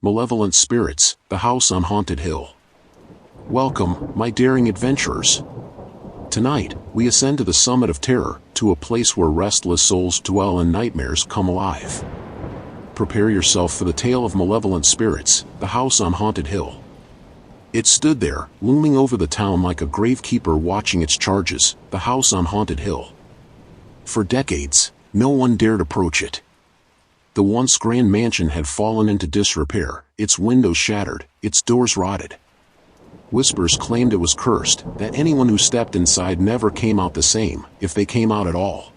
Malevolent Spirits, the House on Haunted Hill. Welcome, my daring adventurers. Tonight, we ascend to the summit of terror, to a place where restless souls dwell and nightmares come alive. Prepare yourself for the tale of Malevolent Spirits, the House on Haunted Hill. It stood there, looming over the town like a gravekeeper watching its charges, the House on Haunted Hill. For decades, no one dared approach it. The once grand mansion had fallen into disrepair, its windows shattered, its doors rotted. Whispers claimed it was cursed, that anyone who stepped inside never came out the same, if they came out at all.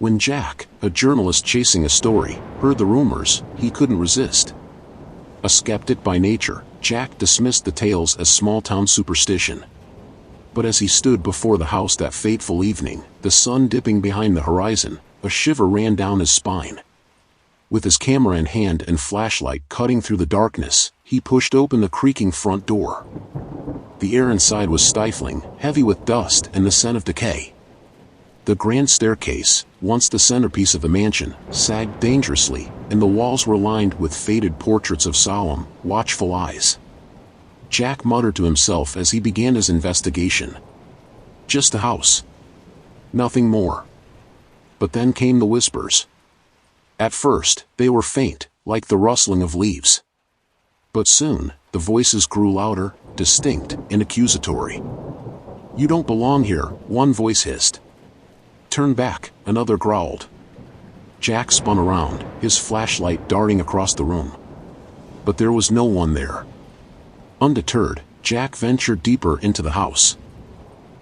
When Jack, a journalist chasing a story, heard the rumors, he couldn't resist. A skeptic by nature, Jack dismissed the tales as small-town superstition. But as he stood before the house that fateful evening, the sun dipping behind the horizon, a shiver ran down his spine. With his camera in hand and flashlight cutting through the darkness, he pushed open the creaking front door. The air inside was stifling, heavy with dust and the scent of decay. The grand staircase, once the centerpiece of the mansion, sagged dangerously, and the walls were lined with faded portraits of solemn, watchful eyes. Jack muttered to himself as he began his investigation. Just a house. Nothing more. But then came the whispers. At first, they were faint, like the rustling of leaves. But soon, the voices grew louder, distinct, and accusatory. "You don't belong here," one voice hissed. "Turn back," another growled. Jack spun around, his flashlight darting across the room. But there was no one there. Undeterred, Jack ventured deeper into the house.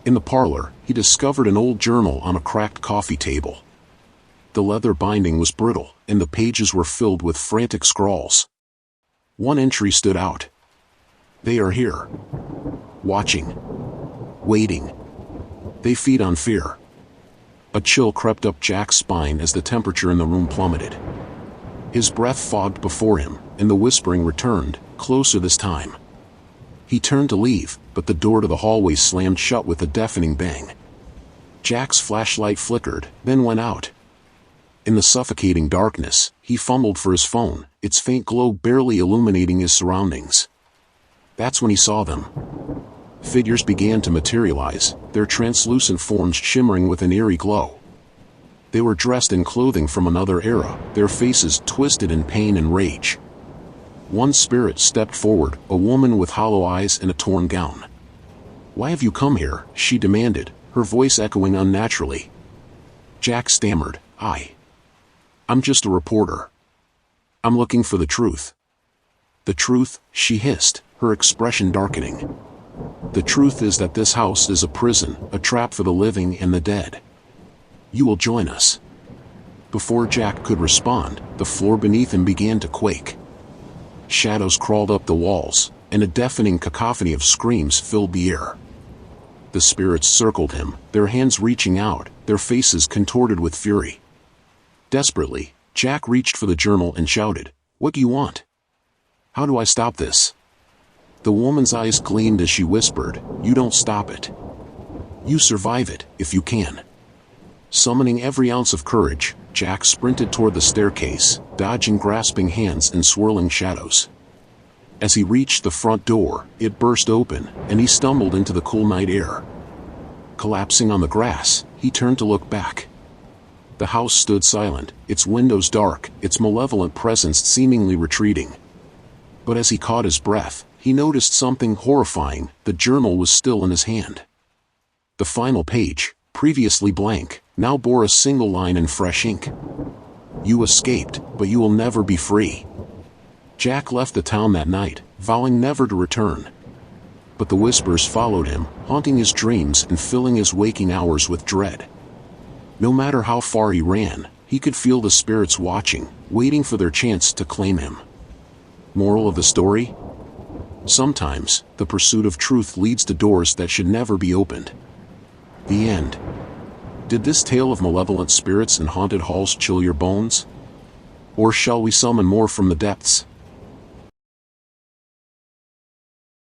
In the parlor, he discovered an old journal on a cracked coffee table. The leather binding was brittle, and the pages were filled with frantic scrawls. One entry stood out. "They are here. Watching. Waiting. They feed on fear." A chill crept up Jack's spine as the temperature in the room plummeted. His breath fogged before him, and the whispering returned, closer this time. He turned to leave, but the door to the hallway slammed shut with a deafening bang. Jack's flashlight flickered, then went out. In the suffocating darkness, he fumbled for his phone, its faint glow barely illuminating his surroundings. That's when he saw them. Figures began to materialize, their translucent forms shimmering with an eerie glow. They were dressed in clothing from another era, their faces twisted in pain and rage. One spirit stepped forward, a woman with hollow eyes and a torn gown. "Why have you come here?" she demanded, her voice echoing unnaturally. Jack stammered, I'm just a reporter. I'm looking for the truth." "The truth?" she hissed, her expression darkening. "The truth is that this house is a prison, a trap for the living and the dead. You will join us." Before Jack could respond, the floor beneath him began to quake. Shadows crawled up the walls, and a deafening cacophony of screams filled the air. The spirits circled him, their hands reaching out, their faces contorted with fury. Desperately, Jack reached for the journal and shouted, "What do you want? How do I stop this?" The woman's eyes gleamed as she whispered, "You don't stop it. You survive it, if you can." Summoning every ounce of courage, Jack sprinted toward the staircase, dodging grasping hands and swirling shadows. As he reached the front door, it burst open, and he stumbled into the cool night air. Collapsing on the grass, he turned to look back. The house stood silent, its windows dark, its malevolent presence seemingly retreating. But as he caught his breath, he noticed something horrifying. The journal was still in his hand. The final page, previously blank, now bore a single line in fresh ink. "You escaped, but you will never be free." Jack left the town that night, vowing never to return. But the whispers followed him, haunting his dreams and filling his waking hours with dread. No matter how far he ran, he could feel the spirits watching, waiting for their chance to claim him. Moral of the story? Sometimes, the pursuit of truth leads to doors that should never be opened. The end. Did this tale of malevolent spirits and haunted halls chill your bones? Or shall we summon more from the depths?